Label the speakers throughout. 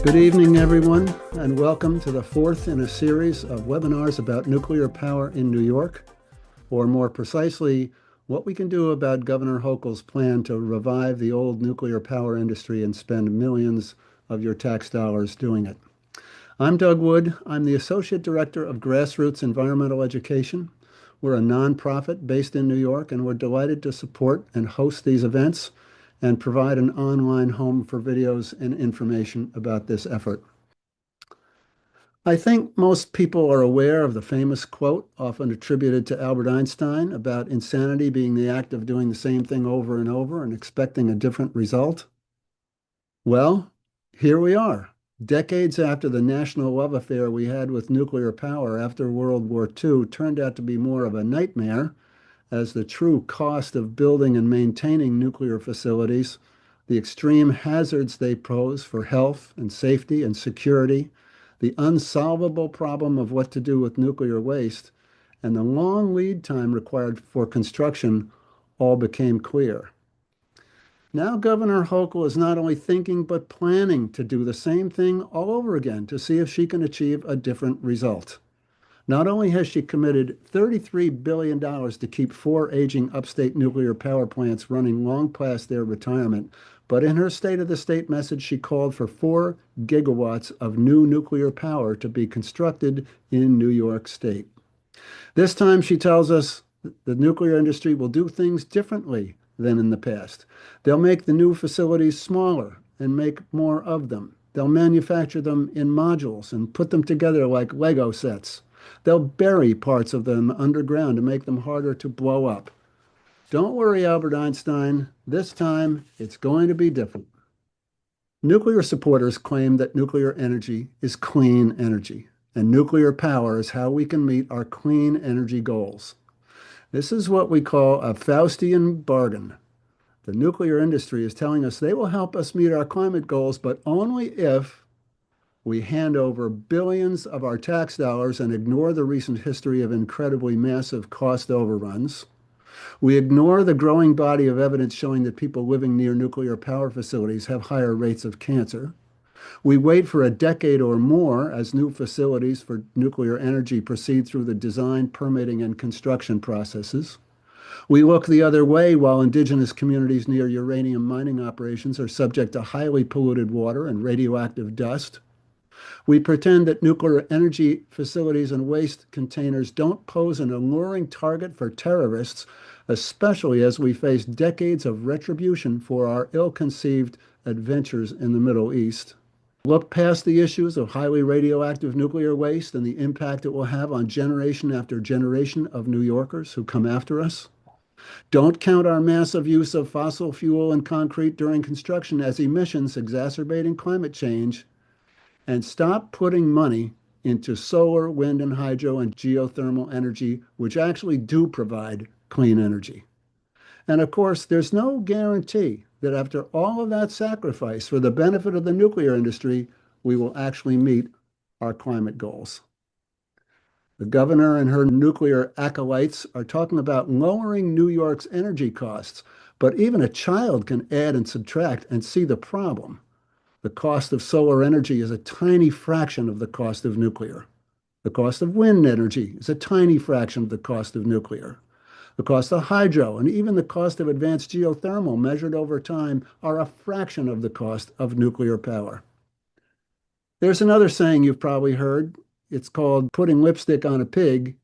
Speaker 1: Good evening, everyone, and welcome to the fourth in a series of webinars about nuclear power in New York, or more precisely, what we can do about Governor Hochul's plan to revive the old nuclear power industry and spend millions of your tax dollars doing it. I'm Doug Wood. I'm the Associate Director of Grassroots Environmental Education. We're a nonprofit based in New York, and we're delighted to support and host these events and provide an online home for videos and information about this effort. I think most people are aware of the famous quote, often attributed to Albert Einstein, about insanity being the act of doing the same thing over and over and expecting a different result. Well, here we are, decades after the national love affair we had with nuclear power after World War II turned out to be more of a nightmare, as the true cost of building and maintaining nuclear facilities, the extreme hazards they pose for health and safety and security, the unsolvable problem of what to do with nuclear waste, and the long lead time required for construction all became clear. Now Governor Hochul is not only thinking but planning to do the same thing all over again to see if she can achieve a different result. Not only has she committed $33 billion to keep 4 aging upstate nuclear power plants running long past their retirement, but in her State of the State message, she called for 4 gigawatts of new nuclear power to be constructed in New York State. This time, she tells us the nuclear industry will do things differently than in the past. They'll make the new facilities smaller and make more of them. They'll manufacture them in modules and put them together like Lego sets. They'll bury parts of them underground to make them harder to blow up. Don't worry, Albert Einstein. This time, it's going to be different. Nuclear supporters claim that nuclear energy is clean energy, and nuclear power is how we can meet our clean energy goals. This is what we call a Faustian bargain. The nuclear industry is telling us they will help us meet our climate goals, but only if we hand over billions of our tax dollars and ignore the recent history of incredibly massive cost overruns. We ignore the growing body of evidence showing that people living near nuclear power facilities have higher rates of cancer. We wait for a decade or more as new facilities for nuclear energy proceed through the design, permitting, and construction processes. We look the other way while indigenous communities near uranium mining operations are subject to highly polluted water and radioactive dust. We pretend that nuclear energy facilities and waste containers don't pose an alluring target for terrorists, especially as we face decades of retribution for our ill-conceived adventures in the Middle East. Look past the issues of highly radioactive nuclear waste and the impact it will have on generation after generation of New Yorkers who come after us. Don't count our massive use of fossil fuel and concrete during construction as emissions exacerbating climate change. And stop putting money into solar, wind, and hydro and geothermal energy, which actually do provide clean energy. And of course, there's no guarantee that after all of that sacrifice for the benefit of the nuclear industry, we will actually meet our climate goals. The governor and her nuclear acolytes are talking about lowering New York's energy costs, but even a child can add and subtract and see the problem. The cost of solar energy is a tiny fraction of the cost of nuclear. The cost of wind energy is a tiny fraction of the cost of nuclear. The cost of hydro and even the cost of advanced geothermal measured over time are a fraction of the cost of nuclear power. There's another saying you've probably heard. It's called putting lipstick on a pig.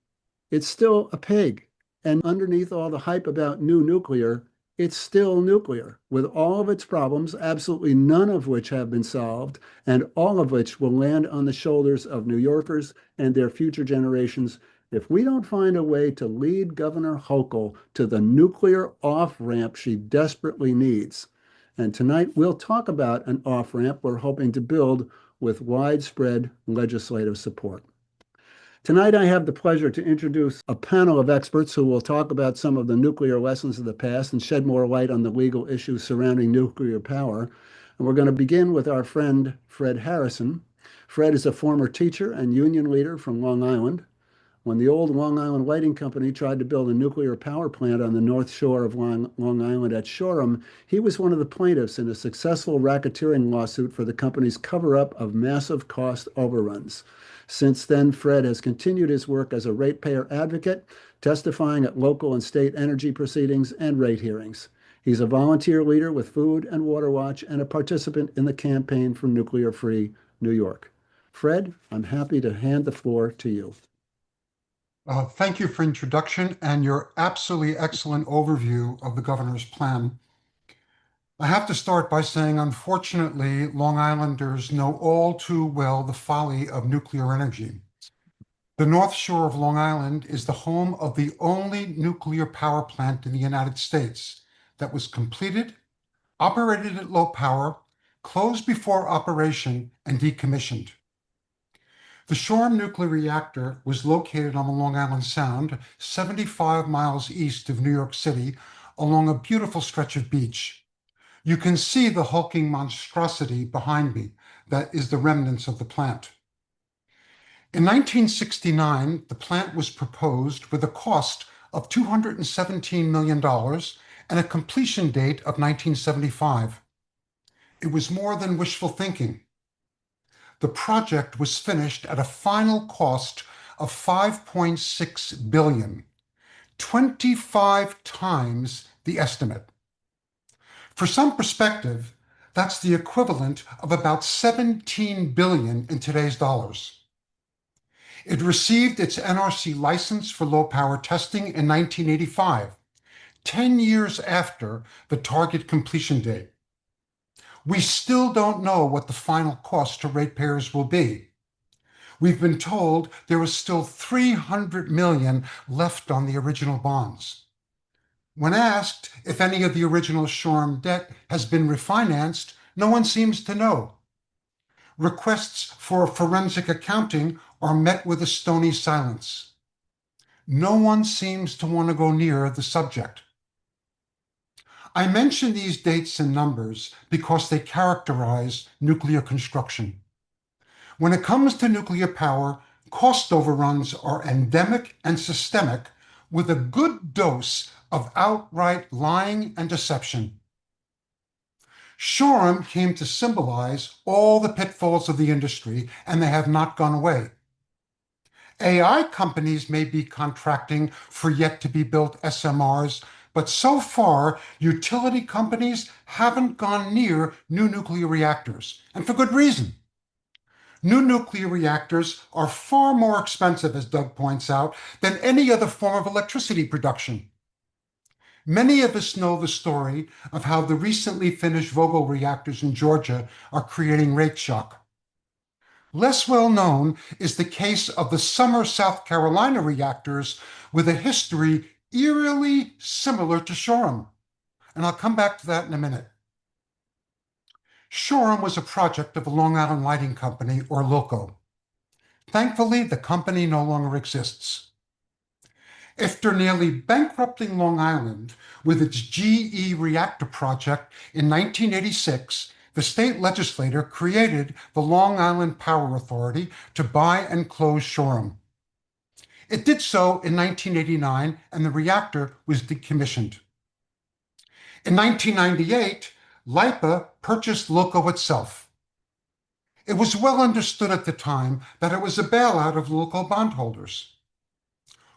Speaker 1: It's still a pig. And underneath all the hype about new nuclear, it's still nuclear, with all of its problems, absolutely none of which have been solved, and all of which will land on the shoulders of New Yorkers and their future generations if we don't find a way to lead Governor Hochul to the nuclear off-ramp she desperately needs. And tonight we'll talk about an off-ramp we're hoping to build with widespread legislative support. Tonight, I have the pleasure to introduce a panel of experts who will talk about some of the nuclear lessons of the past and shed more light on the legal issues surrounding nuclear power. And we're going to begin with our friend, Fred Harrison. Fred is a former teacher and union leader from Long Island. When the old Long Island Lighting Company tried to build a nuclear power plant on the north shore of Long Island at Shoreham, he was one of the plaintiffs in a successful racketeering lawsuit for the company's cover-up of massive cost overruns. Since then, Fred has continued his work as a ratepayer advocate, testifying at local and state energy proceedings and rate hearings. He's a volunteer leader with Food and Water Watch and a participant in the campaign for nuclear-free New York. Fred, I'm happy to hand the floor to you.
Speaker 2: Thank you for introduction and your absolutely excellent overview of the governor's plan. I have to start by saying, unfortunately, Long Islanders know all too well the folly of nuclear energy. The North Shore of Long Island is the home of the only nuclear power plant in the United States that was completed, operated at low power, closed before operation, and decommissioned. The Shoreham nuclear reactor was located on the Long Island Sound, 75 miles east of New York City, along a beautiful stretch of beach. You can see the hulking monstrosity behind me. That is the remnants of the plant. In 1969, the plant was proposed with a cost of $217 million and a completion date of 1975. It was more than wishful thinking. The project was finished at a final cost of $5.6 billion, 25 times the estimate. For some perspective, that's the equivalent of about 17 billion in today's dollars. It received its NRC license for low power testing in 1985, 10 years after the target completion date. We still don't know what the final cost to ratepayers will be. We've been told there is still $300 million left on the original bonds. When asked if any of the original Shoreham debt has been refinanced, no one seems to know. Requests for forensic accounting are met with a stony silence. No one seems to want to go near the subject. I mention these dates and numbers because they characterize nuclear construction. When it comes to nuclear power, cost overruns are endemic and systemic, with a good dose of outright lying and deception. Shoreham came to symbolize all the pitfalls of the industry, and they have not gone away. AI companies may be contracting for yet-to-be-built SMRs, but so far, utility companies haven't gone near new nuclear reactors, and for good reason. New nuclear reactors are far more expensive, as Doug points out, than any other form of electricity production. Many of us know the story of how the recently finished Vogtle reactors in Georgia are creating rate shock. Less well known is the case of the Summer, South Carolina reactors with a history eerily similar to Shoreham. And I'll come back to that in a minute. Shoreham was a project of the Long Island Lighting Company, or LILCO. Thankfully, the company no longer exists. After nearly bankrupting Long Island with its GE reactor project in 1986, the state legislature created the Long Island Power Authority to buy and close Shoreham. It did so in 1989, and the reactor was decommissioned. In 1998, LIPA purchased LILCO itself. It was well understood at the time that it was a bailout of LILCO bondholders.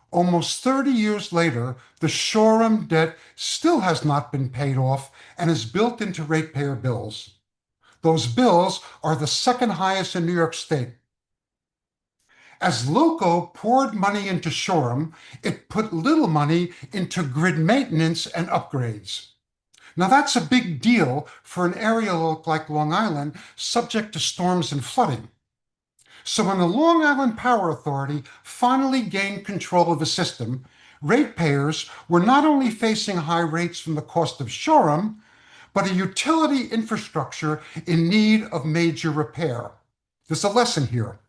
Speaker 2: Almost 30 years later, the Shoreham debt still has not been paid off and is built into ratepayer bills. Those bills are the second highest in New York State. As LILCO poured money into Shoreham, it put little money into grid maintenance and upgrades. Now that's a big deal for an area like Long Island subject to storms and flooding. So when the Long Island Power Authority finally gained control of the system, ratepayers were not only facing high rates from the cost of Shoreham, but a utility infrastructure in need of major repair. There's a lesson here.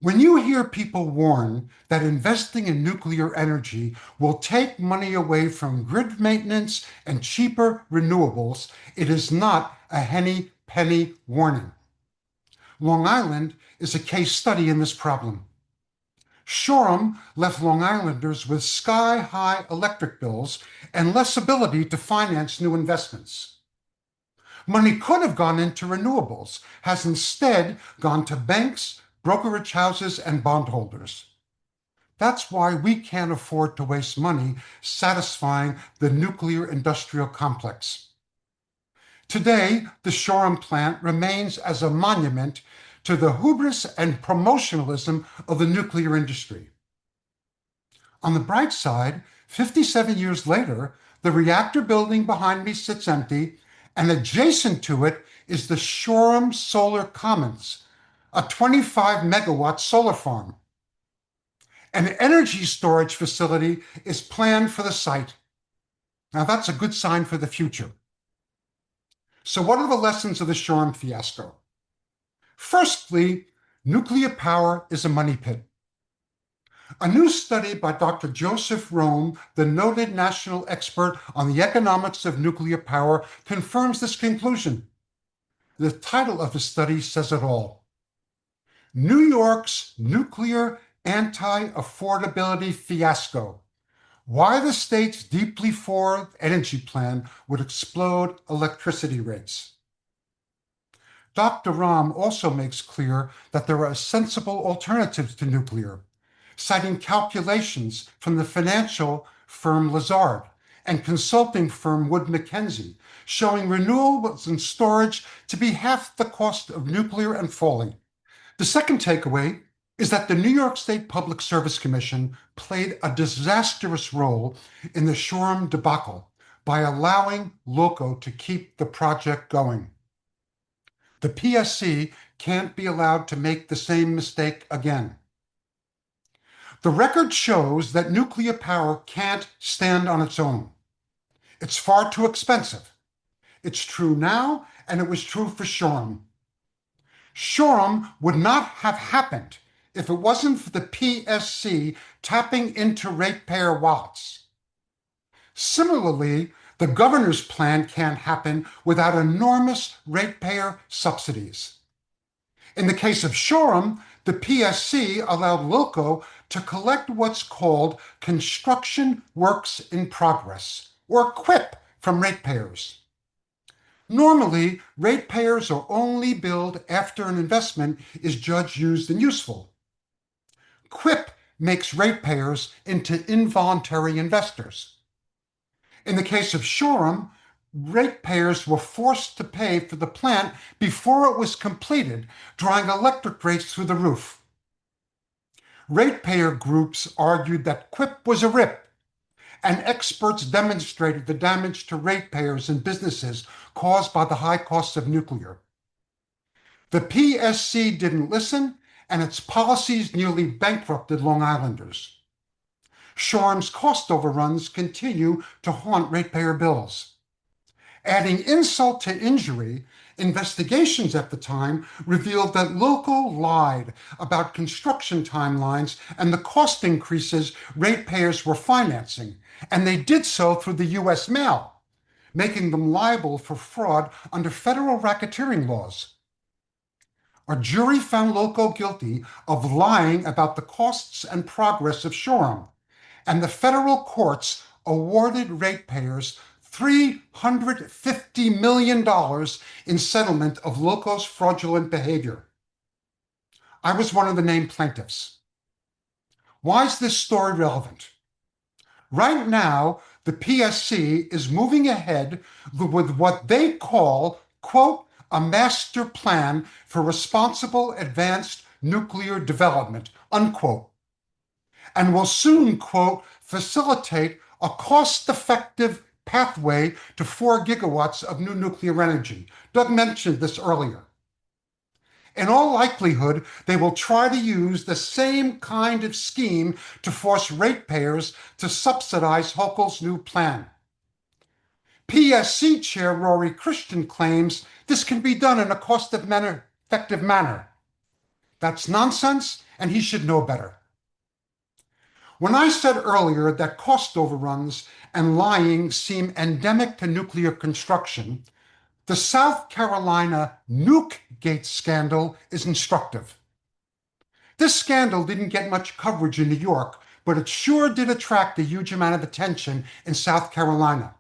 Speaker 2: When you hear people warn that investing in nuclear energy will take money away from grid maintenance and cheaper renewables, it is not a henny penny warning. Long Island is a case study in this problem. Shoreham left Long Islanders with sky-high electric bills and less ability to finance new investments. Money could have gone into renewables, has instead gone to banks, brokerage houses, and bondholders. That's why we can't afford to waste money satisfying the nuclear industrial complex. Today, the Shoreham plant remains as a monument to the hubris and promotionalism of the nuclear industry. On the bright side, 57 years later, the reactor building behind me sits empty, and adjacent to it is the Shoreham Solar Commons, a 25 megawatt solar farm. An energy storage facility is planned for the site. Now that's a good sign for the future. So what are the lessons of the Shoreham fiasco? Firstly, nuclear power is a money pit. A new study by Dr. Joseph Rome, the noted national expert on the economics of nuclear power, confirms this conclusion. The title of the study says it all. New York's nuclear anti-affordability fiasco. Why the state's deeply flawed energy plan would explode electricity rates. Dr. Ram also makes clear that there are sensible alternatives to nuclear, citing calculations from the financial firm Lazard and consulting firm Wood Mackenzie, showing renewables and storage to be half the cost of nuclear and falling. The second takeaway is that the New York State Public Service Commission played a disastrous role in the Shoreham debacle by allowing LOCO to keep the project going. The PSC can't be allowed to make the same mistake again. The record shows that nuclear power can't stand on its own. It's far too expensive. It's true now, and it was true for Shoreham. Shoreham would not have happened if it wasn't for the PSC tapping into ratepayer wallets. Similarly, the governor's plan can't happen without enormous ratepayer subsidies. In the case of Shoreham, the PSC allowed LOCO to collect what's called Construction Works in Progress, or QUIP, from ratepayers. Normally, ratepayers are only billed after an investment is judged used and useful. QUIP makes ratepayers into involuntary investors. In the case of Shoreham, ratepayers were forced to pay for the plant before it was completed, drawing electric rates through the roof. Ratepayer groups argued that QUIP was a rip, and experts demonstrated the damage to ratepayers and businesses caused by the high cost of nuclear. The PSC didn't listen, and its policies nearly bankrupted Long Islanders. Shoreham's cost overruns continue to haunt ratepayer bills. Adding insult to injury, investigations at the time revealed that LOCO lied about construction timelines and the cost increases ratepayers were financing, and they did so through the U.S. mail, making them liable for fraud under federal racketeering laws. A jury found LOCO guilty of lying about the costs and progress of Shoreham, and the federal courts awarded ratepayers $350 million in settlement of LOCO's fraudulent behavior. I was one of the named plaintiffs. Why is this story relevant? Right now, the PSC is moving ahead with what they call, quote, a master plan for responsible advanced nuclear development, unquote, and will soon, quote, facilitate a cost-effective pathway to 4 gigawatts of new nuclear energy. Doug mentioned this earlier. In all likelihood, they will try to use the same kind of scheme to force ratepayers to subsidize Hochul's new plan. PSC Chair Rory Christian claims this can be done in a cost-effective manner. That's nonsense, and he should know better. When I said earlier that cost overruns and lying seem endemic to nuclear construction, the South Carolina Nuke Gate scandal is instructive. This scandal didn't get much coverage in New York, but it sure did attract a huge amount of attention in South Carolina.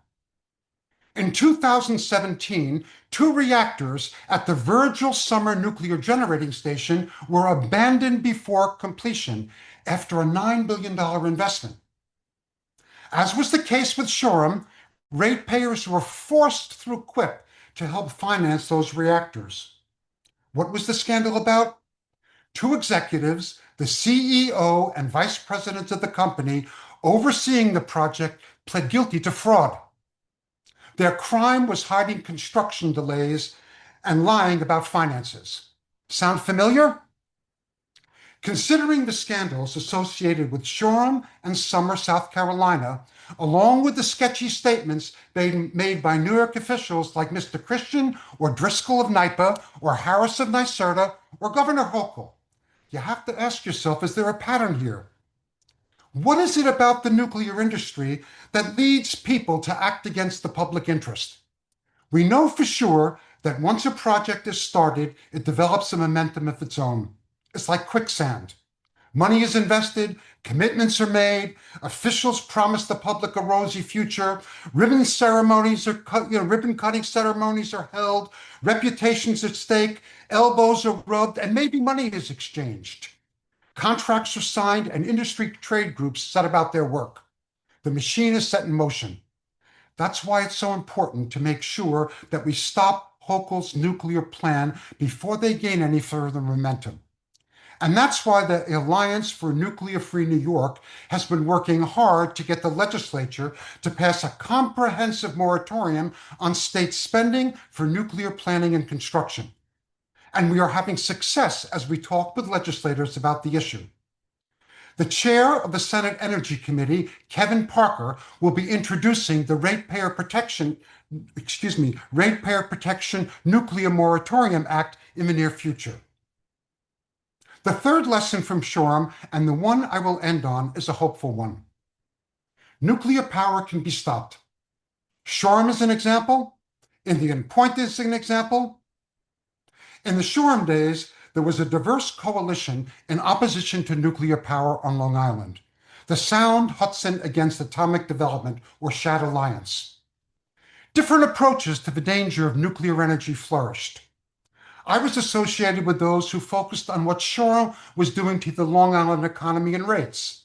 Speaker 2: In 2017, two reactors at the Virgil Summer Nuclear Generating Station were abandoned before completion after a $9 billion investment. As was the case with Shoreham, ratepayers were forced through QUIP to help finance those reactors. What was the scandal about? Two executives, the CEO and vice president of the company overseeing the project, pled guilty to fraud. Their crime was hiding construction delays and lying about finances. Sound familiar? Considering the scandals associated with Shoreham and Summer, South Carolina, along with the sketchy statements made by New York officials like Mr. Christian or Driscoll of NYPA or Harris of NYSERDA or Governor Hochul, you have to ask yourself, is there a pattern here? What is it about the nuclear industry that leads people to act against the public interest? We know for sure that once a project is started, it develops a momentum of its own. It's like quicksand. Money is invested, commitments are made, officials promise the public a rosy future, ribbon cutting ceremonies are held, reputations at stake, elbows are rubbed, and maybe money is exchanged. Contracts are signed and industry trade groups set about their work. The machine is set in motion. That's why it's so important to make sure that we stop Hochul's nuclear plan before they gain any further momentum. And that's why the Alliance for Nuclear-Free New York has been working hard to get the legislature to pass a comprehensive moratorium on state spending for nuclear planning and construction. And we are having success as we talk with legislators about the issue. The chair of the Senate Energy Committee, Kevin Parker, will be introducing the Ratepayer Protection Nuclear Moratorium Act in the near future. The third lesson from Shoreham, and the one I will end on, is a hopeful one. Nuclear power can be stopped. Shoreham is an example. Indian Point is an example. In the Shoreham days, there was a diverse coalition in opposition to nuclear power on Long Island, the Sound Hudson Against Atomic Development, or SHAD Alliance. Different approaches to the danger of nuclear energy flourished. I was associated with those who focused on what Shoreham was doing to the Long Island economy and rates.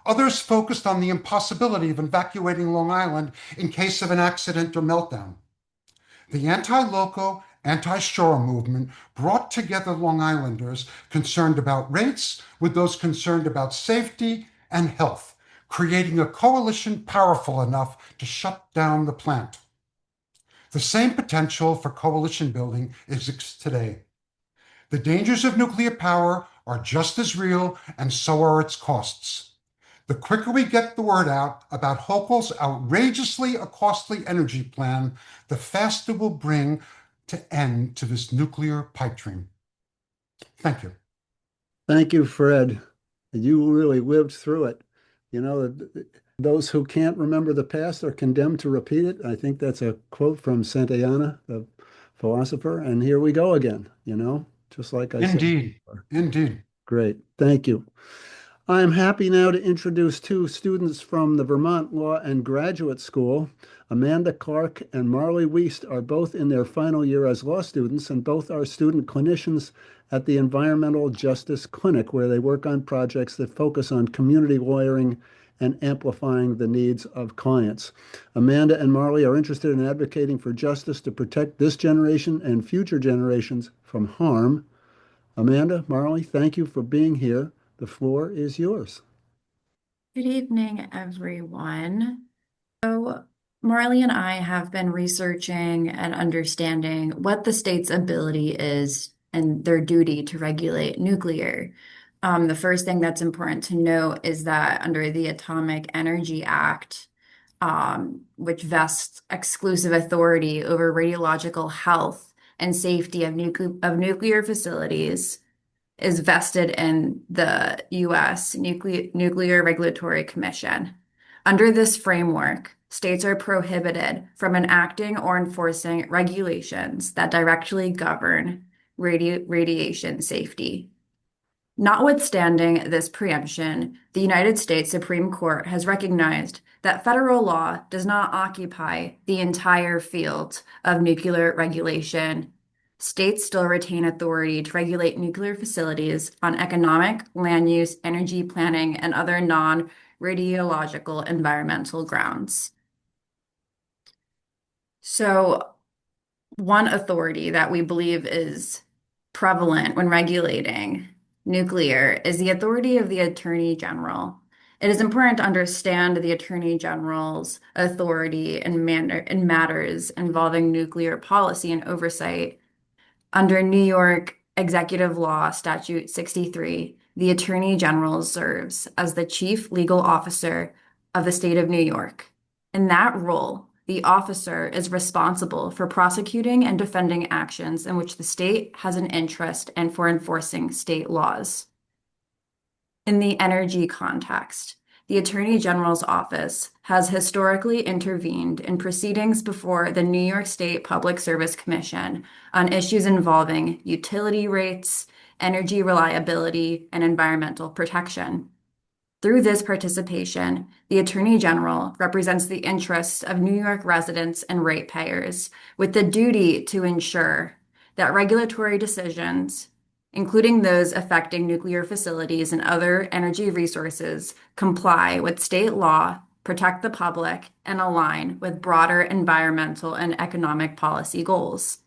Speaker 2: Others focused on the impossibility of evacuating Long Island in case of an accident or meltdown. The anti-loco, anti-Shoreham movement brought together Long Islanders concerned about rates with those concerned about safety and health, creating a coalition powerful enough to shut down the plant. The same potential for coalition building exists today. The dangers of nuclear power are just as real, and so are its costs. The quicker we get the word out about Hochul's outrageously costly energy plan, the faster we'll bring to end to this nuclear pipe dream. Thank you.
Speaker 1: Thank you, Fred. You really lived through it. You know, those who can't remember the past are condemned to repeat it. I think that's a quote from Santayana, the philosopher. And here we go again, just like I said
Speaker 2: Indeed.
Speaker 1: before.
Speaker 2: Indeed.
Speaker 1: Great. Thank you. I'm happy now to introduce two students from the Vermont Law and Graduate School. Amanda Clark and Marley Wiest are both in their final year as law students, and both are student clinicians at the Environmental Justice Clinic, where they work on projects that focus on community lawyering and amplifying the needs of clients. Amanda and Marley are interested in advocating for justice to protect this generation and future generations from harm. Amanda, Marley, thank you for being here. The floor is yours.
Speaker 3: Good evening, everyone. So, Marley and I have been researching and understanding what the state's ability is and their duty to regulate nuclear. The first thing that's important to note is that under the Atomic Energy Act, which vests exclusive authority over radiological health and safety of nuclear facilities, is vested in the U.S. Nuclear Regulatory Commission. Under this framework, states are prohibited from enacting or enforcing regulations that directly govern radiation safety. Notwithstanding this preemption, the United States Supreme Court has recognized that federal law does not occupy the entire field of nuclear regulation. States still retain authority to regulate nuclear facilities on economic, land use, energy planning, and other non-radiological environmental grounds. So, one authority that we believe is prevalent when regulating nuclear is the authority of the Attorney General. It is important to understand the Attorney General's authority in matters involving nuclear policy and oversight. Under New York Executive Law Statute 63, the Attorney General serves as the chief legal officer of the state of New York. In that role, the officer is responsible for prosecuting and defending actions in which the state has an interest and for enforcing state laws. In the energy context, the Attorney General's office has historically intervened in proceedings before the New York State Public Service Commission on issues involving utility rates, energy reliability, and environmental protection. Through this participation, the Attorney General represents the interests of New York residents and ratepayers with the duty to ensure that regulatory decisions, including those affecting nuclear facilities and other energy resources, comply with state law, protect the public, and align with broader environmental and economic policy goals.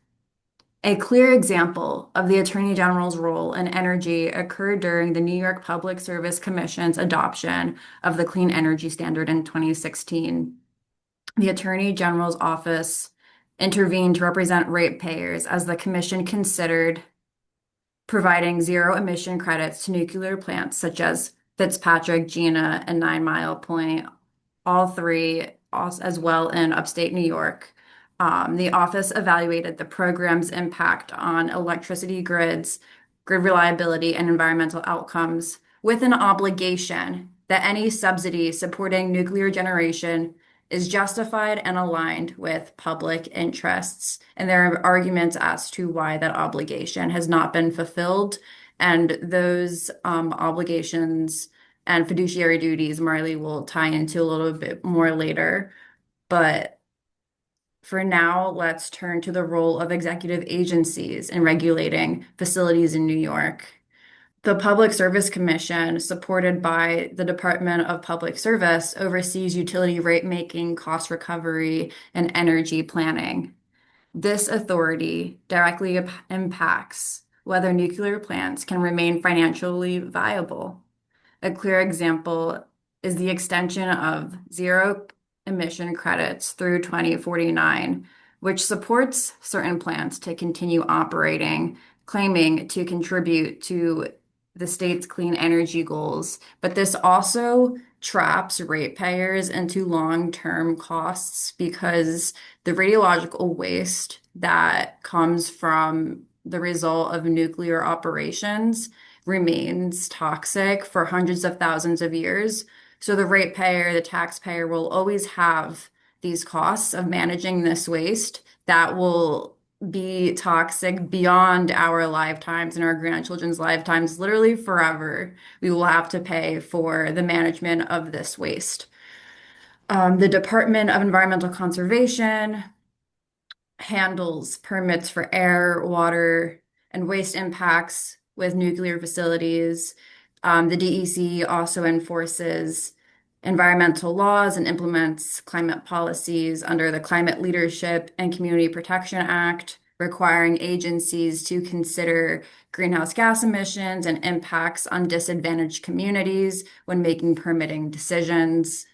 Speaker 3: A clear example of the Attorney General's role in energy occurred during the New York Public Service Commission's adoption of the Clean Energy Standard in 2016. The Attorney General's office intervened to represent ratepayers as the commission considered providing zero emission credits to nuclear plants such as Fitzpatrick, Gina, and 9 Mile Point, all three as well in upstate New York. The office evaluated the program's impact on electricity grids, grid reliability, and environmental outcomes, with an obligation that any subsidy supporting nuclear generation is justified and aligned with public interests. And there are arguments as to why that obligation has not been fulfilled. And those obligations and fiduciary duties, Marley will tie into a little bit more later. But for now, let's turn to the role of executive agencies in regulating facilities in New York. The Public Service Commission, supported by the Department of Public Service, oversees utility rate making, cost recovery, and energy planning. This authority directly impacts whether nuclear plants can remain financially viable. A clear example is the extension of zero emission credits through 2049, which supports certain plants to continue operating, claiming to contribute to the state's clean energy goals. But this also traps ratepayers into long-term costs because the radiological waste that comes from the result of nuclear operations remains toxic for hundreds of thousands of years. So the ratepayer, the taxpayer, will always have these costs of managing this waste that will be toxic beyond our lifetimes and our grandchildren's lifetimes, literally forever. We will have to pay for the management of this waste. The Department of Environmental Conservation handles permits for air, water, and waste impacts with nuclear facilities. The DEC also enforces environmental laws and implements climate policies under the Climate Leadership and Community Protection Act, requiring agencies to consider greenhouse gas emissions and impacts on disadvantaged communities when making permitting decisions.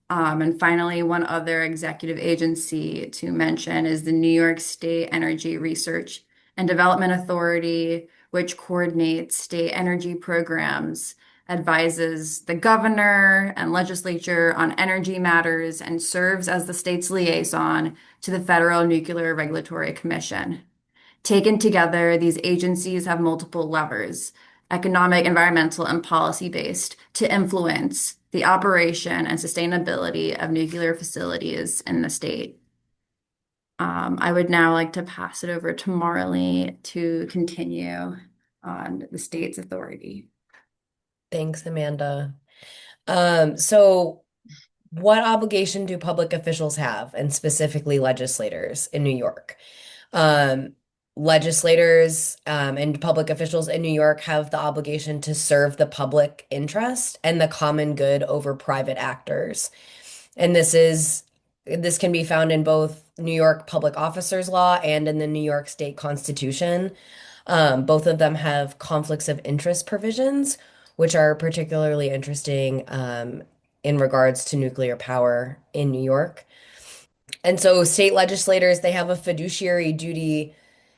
Speaker 3: And finally, one other executive agency to mention is the New York State Energy Research and Development Authority, which coordinates state energy programs, advises the governor and legislature on energy matters, and serves as the state's liaison to the Federal Nuclear Regulatory Commission. Taken together, these agencies have multiple levers, economic, environmental, and policy-based, to influence the operation and sustainability of nuclear facilities in the state. I would now like to pass it over to Marley to continue on the state's authority.
Speaker 4: Thanks, Amanda. So what obligation do public officials have, and specifically legislators in New York? Um, Legislators and public officials in New York have the obligation to serve the public interest and the common good over private actors. And this can be found in both New York Public Officers Law and in the New York State Constitution. Both of them have conflicts of interest provisions, which are particularly interesting in regards to nuclear power in New York. And so state legislators, they have a fiduciary duty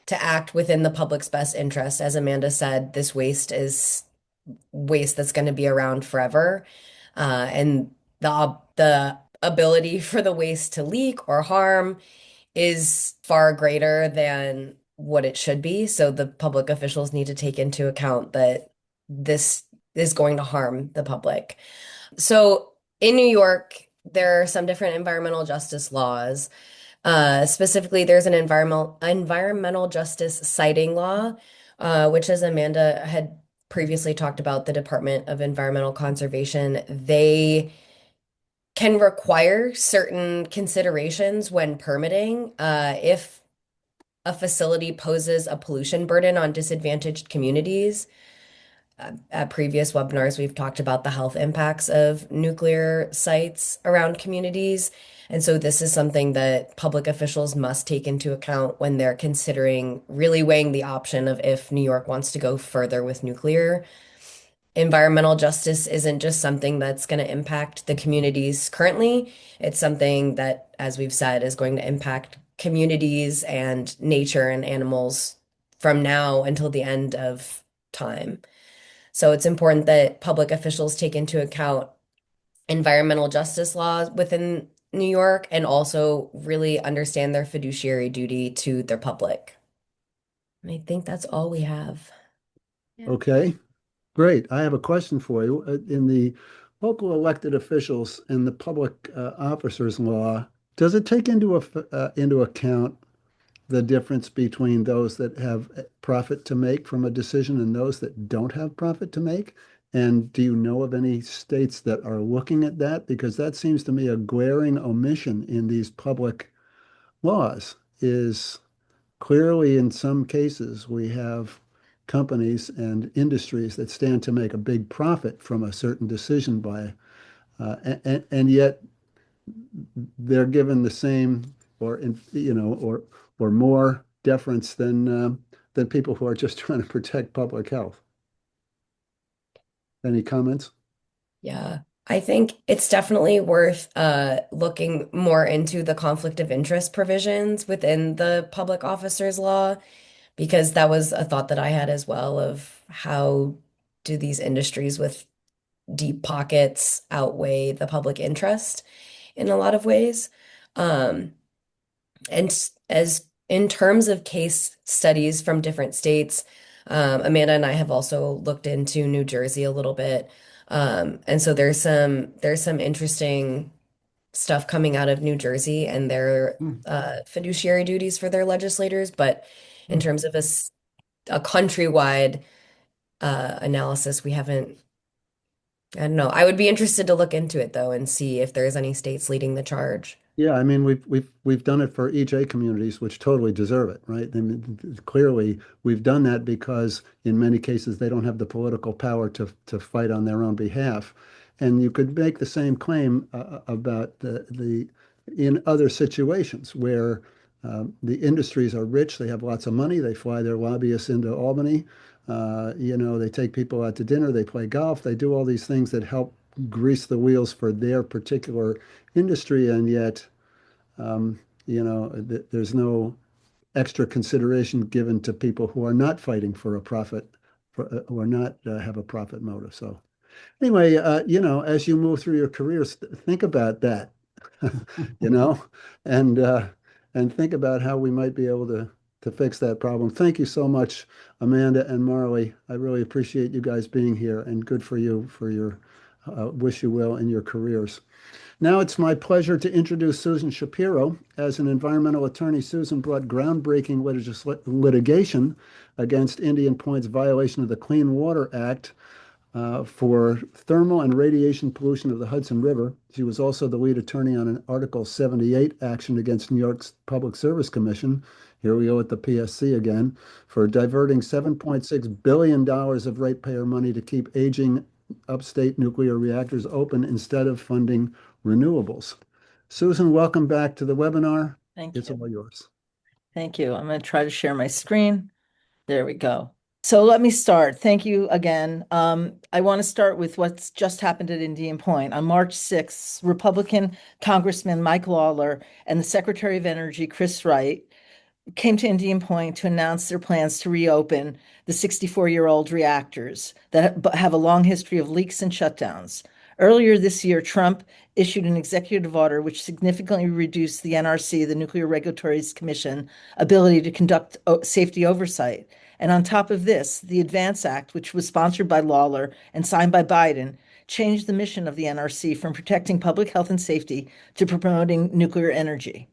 Speaker 4: to act within the public's best interest. As Amanda said, this waste is waste that's going to be around forever. And the ability for the waste to leak or harm is far greater than what it should be. So the public officials need to take into account that this is going to harm the public. So in New York, there are some different environmental justice laws. Specifically, there's an environmental justice citing law, which, as Amanda had previously talked about, the Department of Environmental Conservation, they can require certain considerations when permitting. If a facility poses a pollution burden on disadvantaged communities, at previous webinars, we've talked about the health impacts of nuclear sites around communities. And so this is something that public officials must take into account when they're considering really weighing the option of if New York wants to go further with nuclear. Environmental justice isn't just something that's going to impact the communities currently. It's something that, as we've said, is going to impact communities and nature and animals from now until the end of time. So it's important that public officials take into account environmental justice laws within New York and also really understand their fiduciary duty to their public. And I think that's all we have.
Speaker 3: Yeah.
Speaker 1: Okay, great. I have a question for you. In the local elected officials and the public officers law, does it take into account the difference between those that have profit to make from a decision and those that don't have profit to make? And do you know of any states that are looking at that? Because that seems to me a glaring omission in these public laws is clearly in some cases we have companies and industries that stand to make a big profit from a certain decision by and yet they're given the same or or more deference than people who are just trying to protect public health. Any comments?
Speaker 4: Yeah, I think it's definitely worth looking more into the conflict of interest provisions within the public officers law, because that was a thought that I had as well of how do these industries with deep pockets outweigh the public interest in a lot of ways. Um, and as in terms of case studies from different states, Amanda and I have also looked into New Jersey a little bit. And so there's some interesting stuff coming out of New Jersey and their
Speaker 2: Hmm.
Speaker 4: fiduciary duties for their legislators. But in
Speaker 2: Hmm.
Speaker 4: terms of a countrywide analysis, we haven't. I don't know. I would be interested to look into it though and see if there's any states leading the charge.
Speaker 1: Yeah, I mean we've done it for EJ communities, which totally deserve it, right? I mean, clearly we've done that because in many cases they don't have the political power to fight on their own behalf, and you could make the same claim about the in other situations where the industries are rich, they have lots of money, they fly their lobbyists into Albany, they take people out to dinner, they play golf, they do all these things that help grease the wheels for their particular industry, and yet, there's no extra consideration given to people who are not fighting for a profit, who are not have a profit motive. So anyway, as you move through your careers, think about that, you know, and uh, and think about how we might be able to fix that problem. Thank you so much, Amanda and Marley. I really appreciate you guys being here, and good for you for your wish you well in your careers. Now it's my pleasure to introduce Susan Shapiro. As an environmental attorney, Susan brought groundbreaking litigation against Indian Point's violation of the Clean Water Act for thermal and radiation pollution of the Hudson River. She was also the lead attorney on an Article 78 action against New York's Public Service Commission. Here we go at the PSC again, for diverting $7.6 billion of ratepayer money to keep aging upstate nuclear reactors open instead of funding renewables. Susan, welcome back to the webinar.
Speaker 5: Thank
Speaker 1: It's
Speaker 5: you.
Speaker 1: all yours.
Speaker 5: Thank you. I'm going to try to share my screen. There we go. So let me start. Thank you again. I want to start with what's just happened at Indian Point. On March 6th, Republican Congressman Mike Lawler and the Secretary of Energy, Chris Wright, came to Indian Point to announce their plans to reopen the 64-year-old reactors that have a long history of leaks and shutdowns. Earlier this year, Trump issued an executive order which significantly reduced the NRC, the Nuclear Regulatory Commission, ability to conduct safety oversight. And on top of this, the ADVANCE Act, which was sponsored by Lawler and signed by Biden, changed the mission of the NRC from protecting public health and safety to promoting nuclear energy.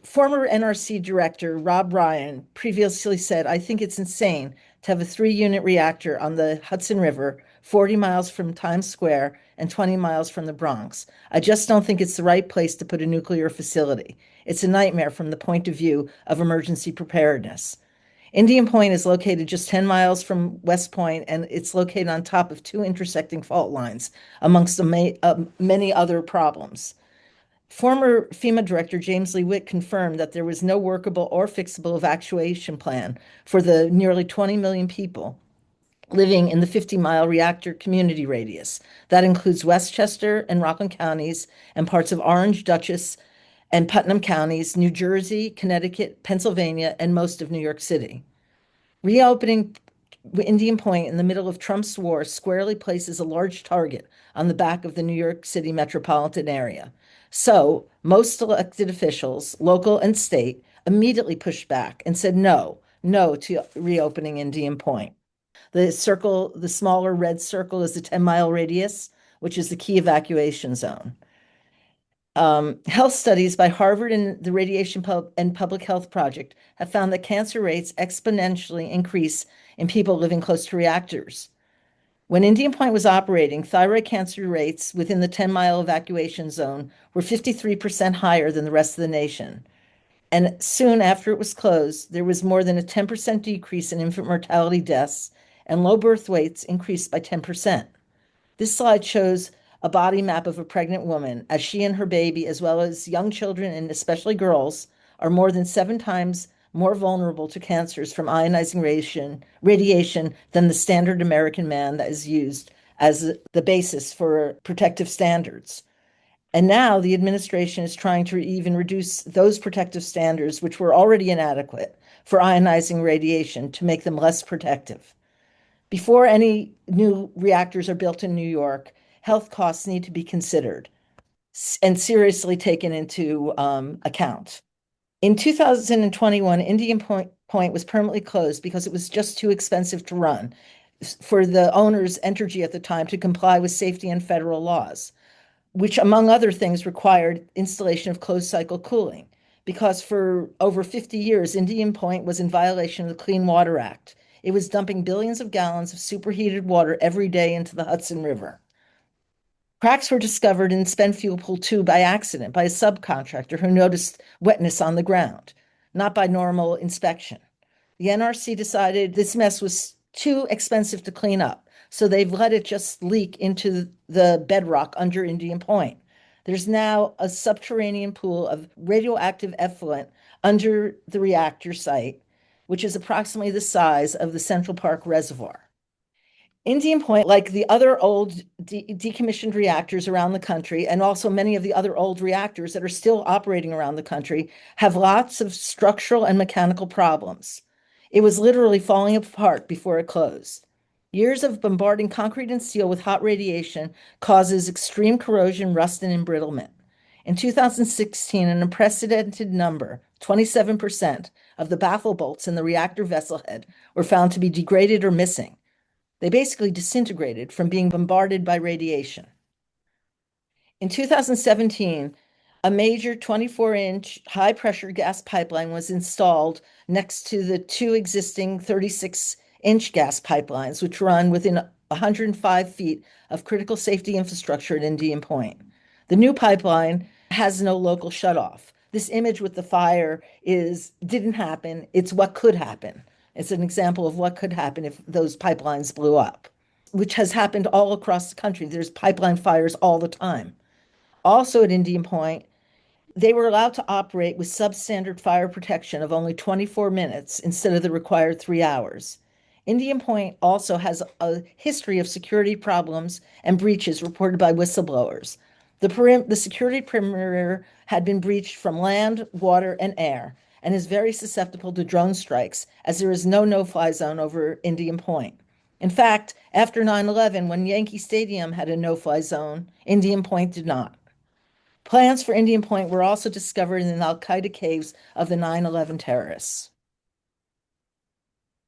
Speaker 5: Former NRC Director Rob Ryan previously said, "I think it's insane to have a 3-unit reactor on the Hudson River, 40 miles from Times Square and 20 miles from the Bronx. I just don't think it's the right place to put a nuclear facility. It's a nightmare from the point of view of emergency preparedness." Indian Point is located just 10 miles from West Point, and it's located on top of 2 intersecting fault lines, amongst many other problems. Former FEMA Director James Lee Witt confirmed that there was no workable or fixable evacuation plan for the nearly 20 million people living in the 50-mile reactor community radius. That includes Westchester and Rockland counties and parts of Orange, Dutchess, and Putnam counties, New Jersey, Connecticut, Pennsylvania, and most of New York City. Reopening Indian Point in the middle of Trump's war squarely places a large target on the back of the New York City metropolitan area. So most elected officials, local and state, immediately pushed back and said no to reopening Indian Point. The smaller red circle is the 10-mile radius, which is the key evacuation zone. Health studies by Harvard and the Radiation and Public Health Project have found that cancer rates exponentially increase in people living close to reactors. When Indian Point was operating, thyroid cancer rates within the 10-mile evacuation zone were 53% higher than the rest of the nation. And soon after it was closed, there was more than a 10% decrease in infant mortality deaths, and low birth weights increased by 10%. This slide shows a body map of a pregnant woman, as she and her baby, as well as young children and especially girls, are more than 7 times more vulnerable to cancers from ionizing radiation than the standard American man that is used as the basis for protective standards. And now the administration is trying to even reduce those protective standards, which were already inadequate for ionizing radiation, to make them less protective. Before any new reactors are built in New York, health costs need to be considered and seriously taken into account. In 2021, Indian Point was permanently closed because it was just too expensive to run for the owner's Entergy at the time to comply with safety and federal laws, which, among other things, required installation of closed-cycle cooling, because for over 50 years, Indian Point was in violation of the Clean Water Act. It was dumping billions of gallons of superheated water every day into the Hudson River. Cracks were discovered in spent fuel pool 2 by accident by a subcontractor who noticed wetness on the ground, not by normal inspection. The NRC decided this mess was too expensive to clean up, so they've let it just leak into the bedrock under Indian Point. There's now a subterranean pool of radioactive effluent under the reactor site, which is approximately the size of the Central Park Reservoir. Indian Point, like the other old decommissioned reactors around the country, and also many of the other old reactors that are still operating around the country, have lots of structural and mechanical problems. It was literally falling apart before it closed. Years of bombarding concrete and steel with hot radiation causes extreme corrosion, rust, and embrittlement. In 2016, an unprecedented number, 27%, of the baffle bolts in the reactor vessel head were found to be degraded or missing. They basically disintegrated from being bombarded by radiation. In 2017, a major 24-inch high-pressure gas pipeline was installed next to the two existing 36-inch gas pipelines, which run within 105 feet of critical safety infrastructure at Indian Point. The new pipeline has no local shutoff. This image with the fire didn't happen. It's what could happen. It's an example of what could happen if those pipelines blew up, which has happened all across the country. There's pipeline fires all the time. Also at Indian Point, they were allowed to operate with substandard fire protection of only 24 minutes instead of the required 3 hours. Indian Point also has a history of security problems and breaches reported by whistleblowers. The security perimeter had been breached from land, water, and air, and is very susceptible to drone strikes, as there is no no-fly zone over Indian Point. In fact, after 9/11, when Yankee Stadium had a no-fly zone, Indian Point did not. Plans for Indian Point were also discovered in the Al-Qaeda caves of the 9/11 terrorists.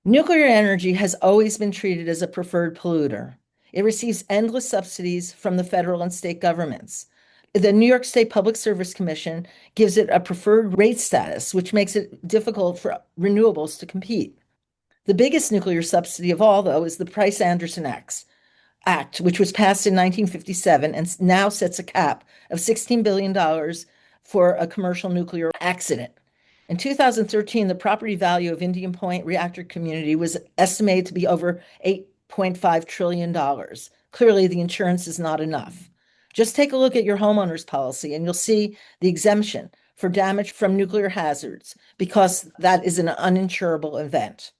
Speaker 5: Nuclear energy has always been treated as a preferred polluter. It receives endless subsidies from the federal and state governments. The New York State Public Service Commission gives it a preferred rate status, which makes it difficult for renewables to compete. The biggest nuclear subsidy of all, though, is the Price-Anderson Act, which was passed in 1957 and now sets a cap of $16 billion for a commercial nuclear accident. In 2013, the property value of Indian Point reactor community was estimated to be over $8.5 trillion. Clearly, the insurance is not enough. Just take a look at your homeowner's policy and you'll see the exemption for damage from nuclear hazards, because that is an uninsurable event.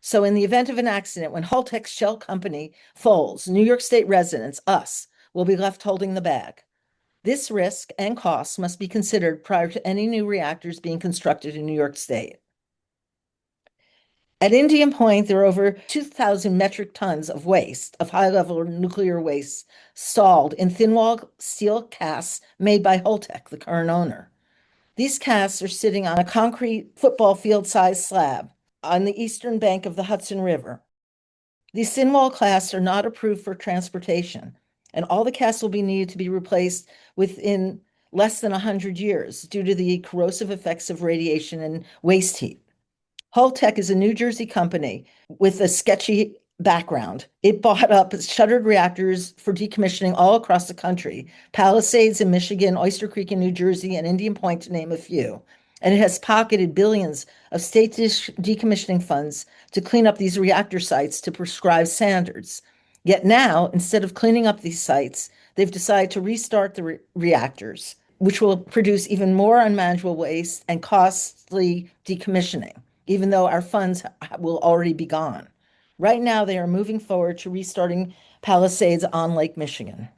Speaker 5: So in the event of an accident, when Holtec's shell company folds, New York State residents, us, will be left holding the bag. This risk and costs must be considered prior to any new reactors being constructed in New York State. At Indian Point, there are over 2,000 metric tons of waste, of high-level nuclear waste, stalled in thin-wall steel casts made by Holtec, the current owner. These casts are sitting on a concrete football field-sized slab on the eastern bank of the Hudson River. These thin wall casts are not approved for transportation, and all the casts will be needed to be replaced within less than 100 years due to the corrosive effects of radiation and waste heat. Holtec is a New Jersey company with a sketchy background. It bought up shuttered reactors for decommissioning all across the country, Palisades in Michigan, Oyster Creek in New Jersey, and Indian Point, to name a few. And it has pocketed billions of state decommissioning funds to clean up these reactor sites to prescribed standards. Yet now, instead of cleaning up these sites, they've decided to restart the reactors, which will produce even more unmanageable waste and costly decommissioning, even though our funds will already be gone. Right now, they are moving forward to restarting Palisades on Lake Michigan.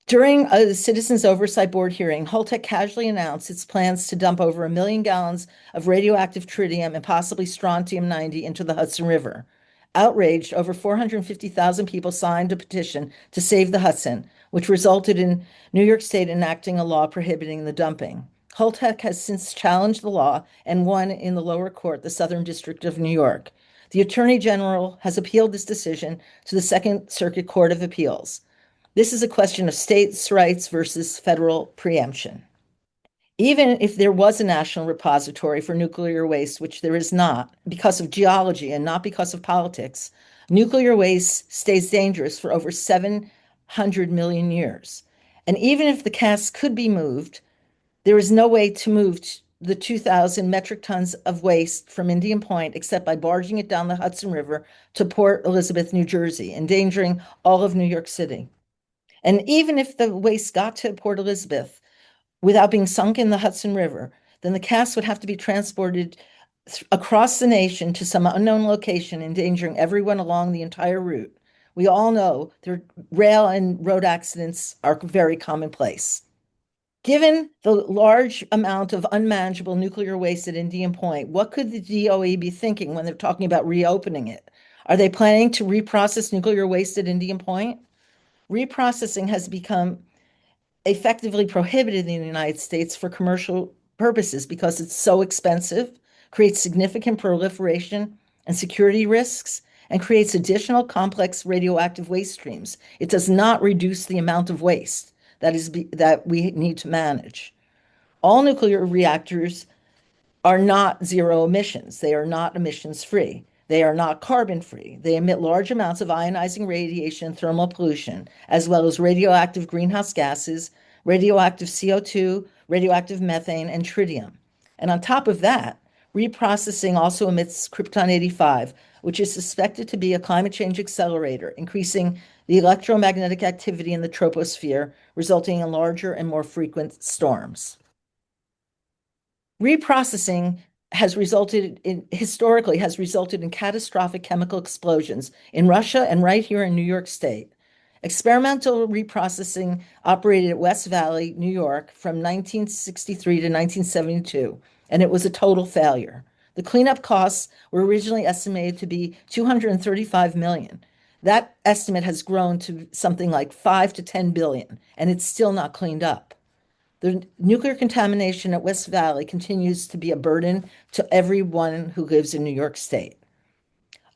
Speaker 5: During a Citizens Oversight Board hearing, Holtec casually announced its plans to dump over 1 million gallons of radioactive tritium and possibly strontium-90 into the Hudson River. Outraged, over 450,000 people signed a petition to save the Hudson, which resulted in New York State enacting a law prohibiting the dumping. Holtec has since challenged the law and won in the lower court, the Southern District of New York. The Attorney General has appealed this decision to the Second Circuit Court of Appeals. This is a question of states' rights versus federal preemption. Even if there was a national repository for nuclear waste, which there is not, because of geology and not because of politics, nuclear waste stays dangerous for over 700 million years. And even if the casts could be moved, there is no way to move the 2,000 metric tons of waste from Indian Point except by barging it down the Hudson River to Port Elizabeth, New Jersey, endangering all of New York City. And even if the waste got to Port Elizabeth without being sunk in the Hudson River, then the casts would have to be transported across the nation to some unknown location, endangering everyone along the entire route. We all know rail and road accidents are very commonplace. Given the large amount of unmanageable nuclear waste at Indian Point, what could the DOE be thinking when they're talking about reopening it? Are they planning to reprocess nuclear waste at Indian Point? Reprocessing has become effectively prohibited in the United States for commercial purposes because it's so expensive, creates significant proliferation and security risks, and creates additional complex radioactive waste streams. It does not reduce the amount of waste that we need to manage. All nuclear reactors are not zero emissions. They are not emissions free. They are not carbon free. They emit large amounts of ionizing radiation and thermal pollution, as well as radioactive greenhouse gases, radioactive CO2, radioactive methane, and tritium. And on top of that, reprocessing also emits krypton 85, which is suspected to be a climate change accelerator, increasing the electromagnetic activity in the troposphere, resulting in larger and more frequent storms. Reprocessing historically has resulted in catastrophic chemical explosions in Russia and right here in New York State. Experimental reprocessing operated at West Valley, New York from 1963 to 1972, and it was a total failure. The cleanup costs were originally estimated to be $235 million. That estimate has grown to something like $5 to $10 billion, and it's still not cleaned up. The nuclear contamination at West Valley continues to be a burden to everyone who lives in New York State.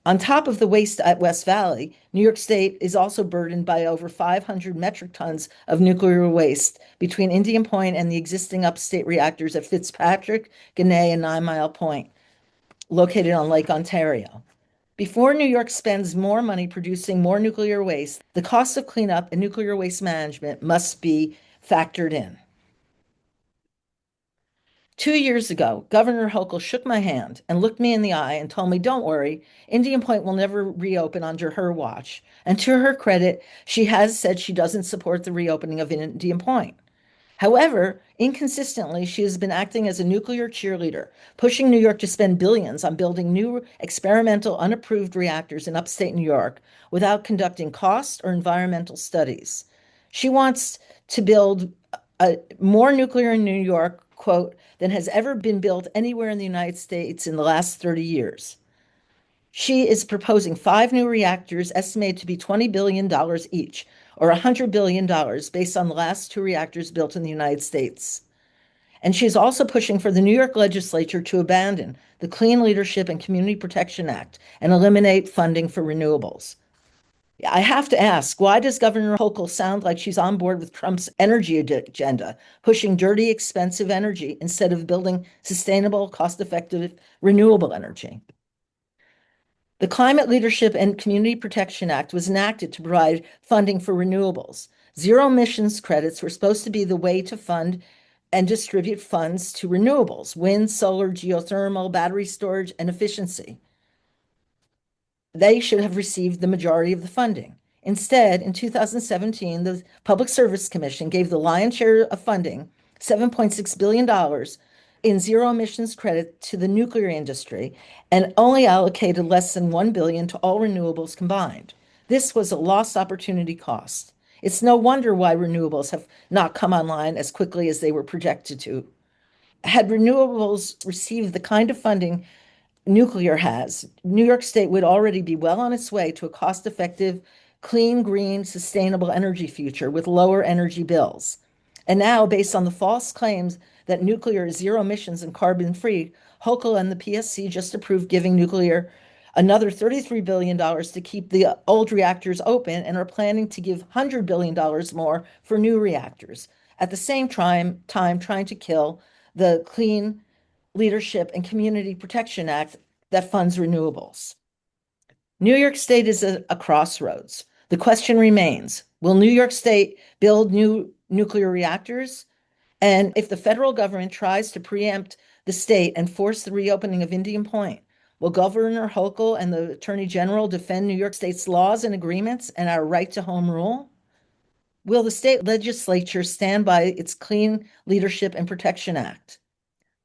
Speaker 5: On top of the waste at West Valley, New York State is also burdened by over 500 metric tons of nuclear waste between Indian Point and the existing upstate reactors at Fitzpatrick, Gunay, and 9 Mile Point, located on Lake Ontario. Before New York spends more money producing more nuclear waste, the cost of cleanup and nuclear waste management must be factored in. 2 years ago, Governor Hochul shook my hand and looked me in the eye and told me, "Don't worry, Indian Point will never reopen under her watch." And to her credit, she has said she doesn't support the reopening of Indian Point. However, inconsistently, she has been acting as a nuclear cheerleader, pushing New York to spend billions on building new experimental unapproved reactors in upstate New York without conducting cost or environmental studies. She wants to build more nuclear in New York, quote, than has ever been built anywhere in the United States in the last 30 years. She is proposing 5 new reactors estimated to be $20 billion each, or $100 billion based on the last 2 reactors built in the United States. And she is also pushing for the New York legislature to abandon the Clean Leadership and Community Protection Act and eliminate funding for renewables. I have to ask, why does Governor Hochul sound like she's on board with Trump's energy agenda, pushing dirty, expensive energy instead of building sustainable, cost-effective, renewable energy? The Climate Leadership and Community Protection Act was enacted to provide funding for renewables. Zero emissions credits were supposed to be the way to fund and distribute funds to renewables, wind, solar, geothermal, battery storage, and efficiency. They should have received the majority of the funding. Instead, in 2017, the Public Service Commission gave the lion's share of funding, $7.6 billion, in zero emissions credit to the nuclear industry and only allocated less than $1 billion to all renewables combined. This was a lost opportunity cost. It's no wonder why renewables have not come online as quickly as they were projected to. Had renewables received the kind of funding nuclear has, New York State would already be well on its way to a cost-effective, clean, green, sustainable energy future with lower energy bills. And now, based on the false claims that nuclear is zero emissions and carbon-free, Hochul and the PSC just approved giving nuclear another $33 billion to keep the old reactors open and are planning to give $100 billion more for new reactors. At the same time trying to kill the Clean Leadership and Community Protection Act that funds renewables. New York State is a crossroads. The question remains, will New York State build new nuclear reactors? And if the federal government tries to preempt the state and force the reopening of Indian Point, will Governor Hochul and the Attorney General defend New York State's laws and agreements and our right to home rule? Will the state legislature stand by its Clean Leadership and Protection Act?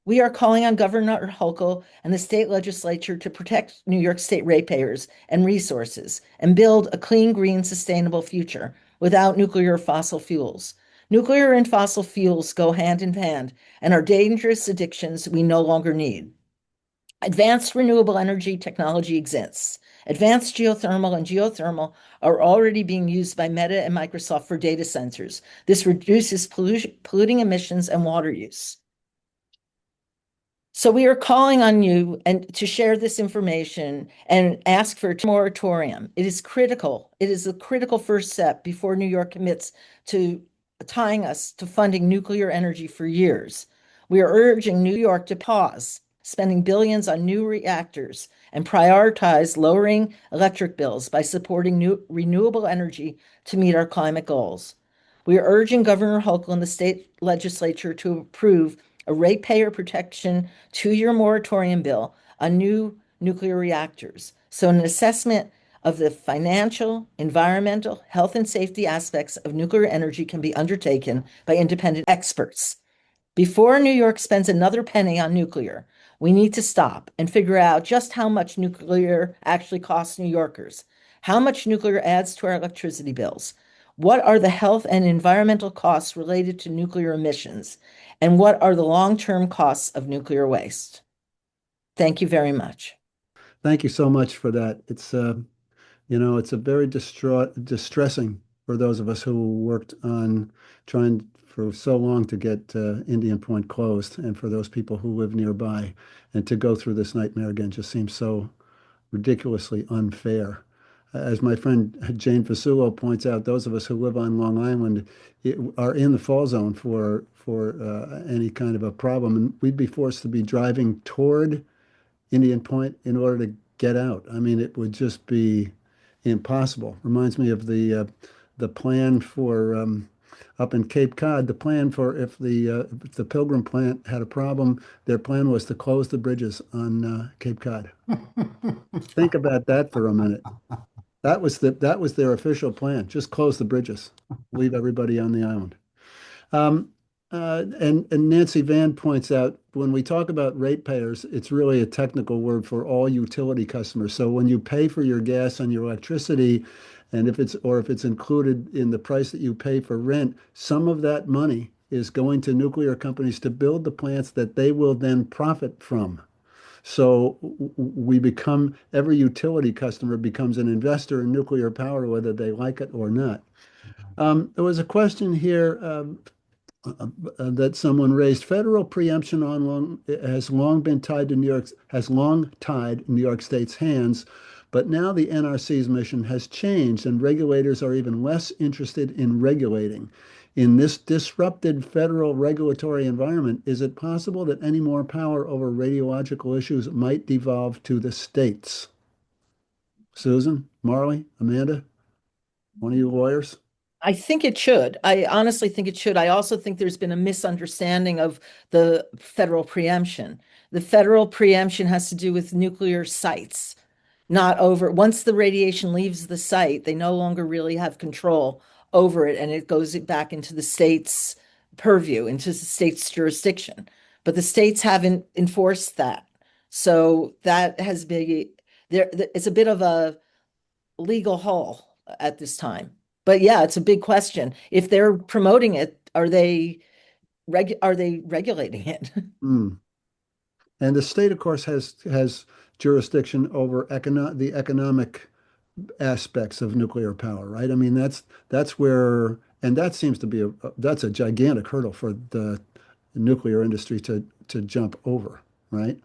Speaker 5: We are calling on Governor Hochul and the state legislature to protect New York State ratepayers and resources and build a clean, green, sustainable future without nuclear or fossil fuels. Nuclear and fossil fuels go hand in hand and are dangerous addictions we no longer need. Advanced renewable energy technology exists. Advanced geothermal and geothermal are already being used by Meta and Microsoft for data centers. This reduces polluting emissions and water use. So we are calling on you and to share this information and ask for a moratorium. It is critical. It is a critical first step before New York commits to tying us to funding nuclear energy for years. We are urging New York to pause spending billions on new reactors and prioritize lowering electric bills by supporting new renewable energy to meet our climate goals. We are urging Governor Hochul and the state legislature to approve a ratepayer protection 2-year moratorium bill on new nuclear reactors. So an assessment of the financial, environmental, health, and safety aspects of nuclear energy can be undertaken by independent experts. Before New York spends another penny on nuclear, we need to stop and figure out just how much nuclear actually costs New Yorkers, how much nuclear adds to our electricity bills, what are the health and environmental costs related to nuclear emissions, and what are the long-term costs of nuclear waste. Thank you very much.
Speaker 1: Thank you so much for that. It's a very distressing for those of us who worked on trying for so long to get Indian Point closed, and for those people who live nearby, and to go through this nightmare again just seems so ridiculously unfair. As my friend Jane Fasulo points out, those of us who live on Long Island are in the fall zone for any kind of a problem, and we'd be forced to be driving toward Indian Point in order to get out. I mean, it would just be impossible. Reminds me of the plan for up in Cape Cod. The plan for if the Pilgrim plant had a problem, their plan was to close the bridges on Cape Cod. Think about that for a minute. That was their official plan. Just close the bridges, leave everybody on the island. Um, and Nancy Van points out when we talk about ratepayers, it's really a technical word for all utility customers. So when you pay for your gas and your electricity, and if it's included in the price that you pay for rent, some of that money is going to nuclear companies to build the plants that they will then profit from. So every utility customer becomes an investor in nuclear power, whether they like it or not. There was a question here that someone raised. Federal preemption has long been tied to has long tied New York State's hands, but now the NRC's mission has changed, and regulators are even less interested in regulating. In this disrupted federal regulatory environment, is it possible that any more power over radiological issues might devolve to the states? Susan, Marley, Amanda, one of you lawyers?
Speaker 5: I think it should. I honestly think it should. I also think there's been a misunderstanding of the federal preemption. The federal preemption has to do with nuclear sites, not over. Once the radiation leaves the site, they no longer really have control over it, and it goes back into the state's purview, into the state's jurisdiction. But the states haven't enforced that. So that has been there. It's a bit of a legal hole at this time. But yeah, it's a big question. If they're promoting it, are they regulating it?
Speaker 1: Mm. And the state, of course, has jurisdiction over the economic aspects of nuclear power, right? I mean, that's where, and that seems to be that's a gigantic hurdle for the nuclear industry to jump over, right?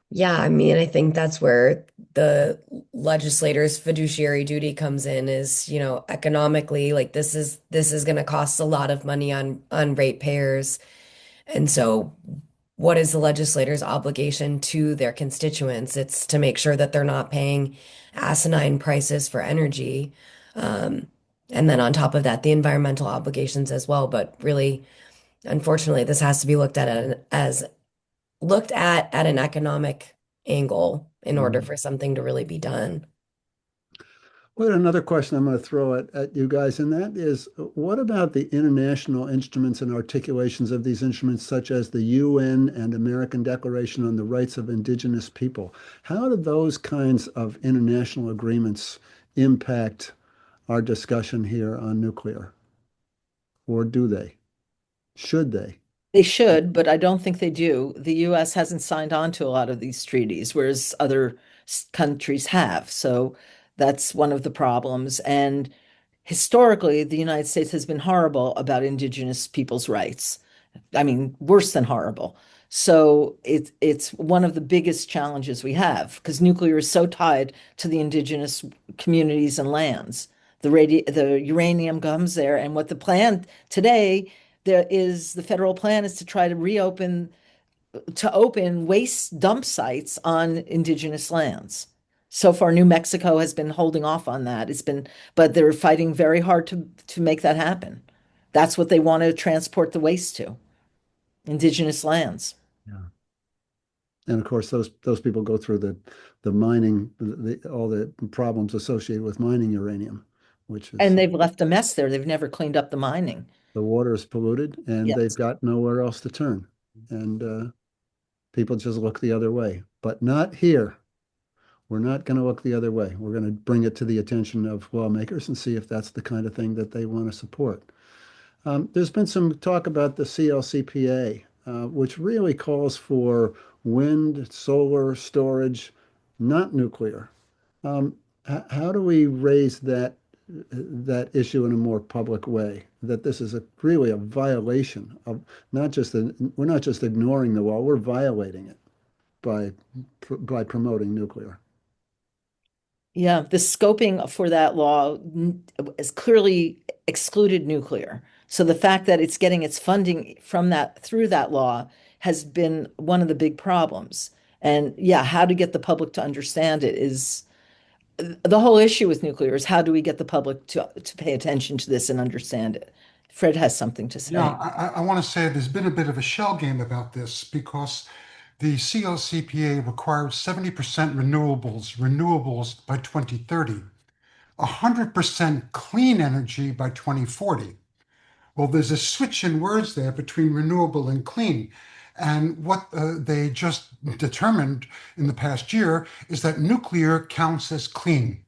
Speaker 4: Yeah, I mean, I think that's where the legislator's fiduciary duty comes in is, economically, like this is going to cost a lot of money on ratepayers. And so what is the legislator's obligation to their constituents? It's to make sure that they're not paying asinine prices for energy. Um, and then on top of that, the environmental obligations as well. But really, unfortunately, this has to be looked at an economic angle in order
Speaker 1: Mhm.
Speaker 4: for something to really be done.
Speaker 1: Well, another question I'm going to throw at you guys, and that is, what about the international instruments and articulations of these instruments, such as the UN and American Declaration on the Rights of Indigenous People? How do those kinds of international agreements impact our discussion here on nuclear? Or do they? Should they?
Speaker 5: They should, but I don't think they do. The US hasn't signed on to a lot of these treaties, whereas other countries have. So that's one of the problems. And historically, the United States has been horrible about indigenous people's rights. I mean, worse than horrible. So it's one of the biggest challenges we have because nuclear is so tied to the indigenous communities and lands. The uranium comes there, and what the plan today the federal plan is to try to open waste dump sites on indigenous lands. So far, New Mexico has been holding off on that. But they're fighting very hard to make that happen. That's what they want to transport the waste to, indigenous lands.
Speaker 1: Yeah. And of course, those people go through the mining, all the problems associated with mining uranium, which is
Speaker 5: And they've left a mess there. They've never cleaned up the mining.
Speaker 1: the water is polluted and they've
Speaker 5: Yes.
Speaker 1: got nowhere else to turn. And people just look the other way, but not here. We're not going to look the other way. We're going to bring it to the attention of lawmakers and see if that's the kind of thing that they want to support. There's been some talk about the CLCPA, which really calls for wind, solar storage, not nuclear. How do we raise that issue in a more public way? That this is really a violation of we're not just ignoring the law, we're violating it by promoting nuclear.
Speaker 5: Yeah, the scoping for that law is clearly excluded nuclear. So the fact that it's getting its funding from that through that law has been one of the big problems. And yeah, how to get the public to understand it is the whole issue with nuclear is how do we get the public to pay attention to this and understand it? Fred has something to say.
Speaker 2: Yeah, I want to say there's been a bit of a shell game about this because the CLCPA requires 70% renewables by 2030, 100% clean energy by 2040. Well, there's a switch in words there between renewable and clean. And what they just determined in the past year is that nuclear counts as clean.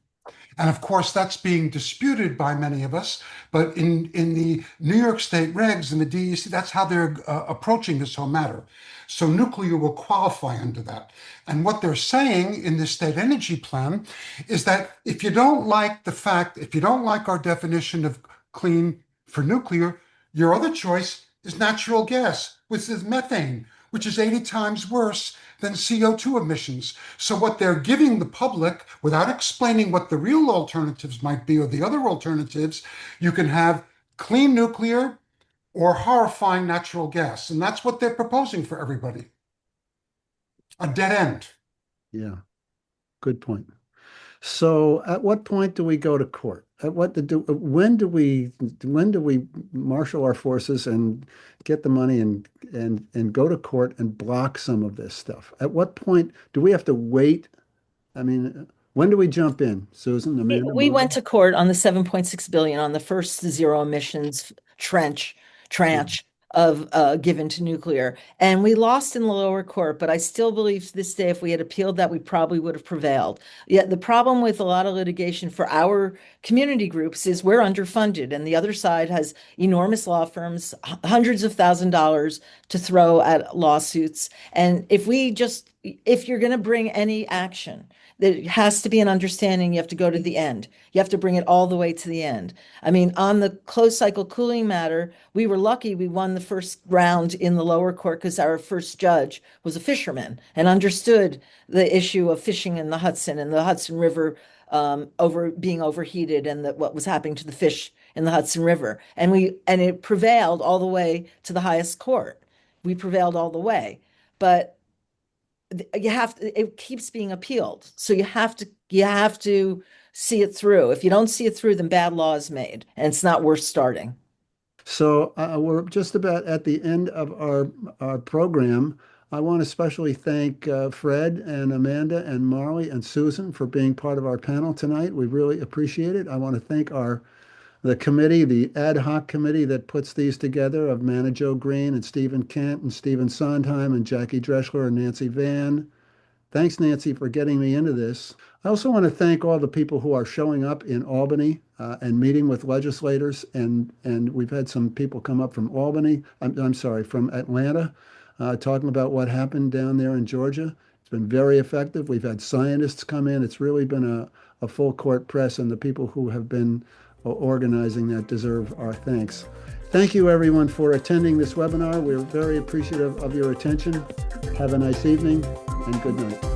Speaker 2: And of course, that's being disputed by many of us. But in the New York State regs and the DEC, that's how they're approaching this whole matter. So nuclear will qualify under that. And what they're saying in the state energy plan is that if you don't like our definition of clean for nuclear, your other choice is natural gas, which is methane, which is 80 times worse than CO2 emissions. So what they're giving the public, without explaining what the real alternatives might be or the other alternatives, you can have clean nuclear or horrifying natural gas. And that's what they're proposing for everybody. A dead end.
Speaker 1: Yeah, good point. So at what point do we go to court? When do we marshal our forces and get the money and go to court and block some of this stuff? At what point do we have to wait? I mean, when do we jump in, Susan, Amanda?
Speaker 5: We went to court on the 7.6 billion on the first zero emissions tranche of given to nuclear. And we lost in the lower court, but I still believe to this day, if we had appealed that, we probably would have prevailed. Yet the problem with a lot of litigation for our community groups is we're underfunded, and the other side has enormous law firms, hundreds of $1,000s to throw at lawsuits. And if you're going to bring any action, there has to be an understanding. You have to go to the end. You have to bring it all the way to the end. I mean, on the closed cycle cooling matter, we were lucky we won the first round in the lower court because our first judge was a fisherman and understood the issue of fishing in the Hudson and the Hudson River being overheated and what was happening to the fish in the Hudson River. And it prevailed all the way to the highest court. We prevailed all the way. But it keeps being appealed. So you have to see it through. If you don't see it through, then bad law is made and it's not worth starting.
Speaker 1: So we're just about at the end of our program. I want to especially thank Fred and Amanda and Marley and Susan for being part of our panel tonight. We really appreciate it. I want to thank the committee, the ad hoc committee that puts these together of Manna Jo Green and Stephen Kent and Stephen Sondheim and Jackie Dreschler and Nancy Van. Thanks, Nancy, for getting me into this. I also want to thank all the people who are showing up in Albany and meeting with legislators. And we've had some people come up from Albany, I'm sorry, from Atlanta, talking about what happened down there in Georgia. It's been very effective. We've had scientists come in. It's really been a full court press, and the people who have been organizing that deserve our thanks. Thank you, everyone, for attending this webinar. We're very appreciative of your attention. Have a nice evening and good night.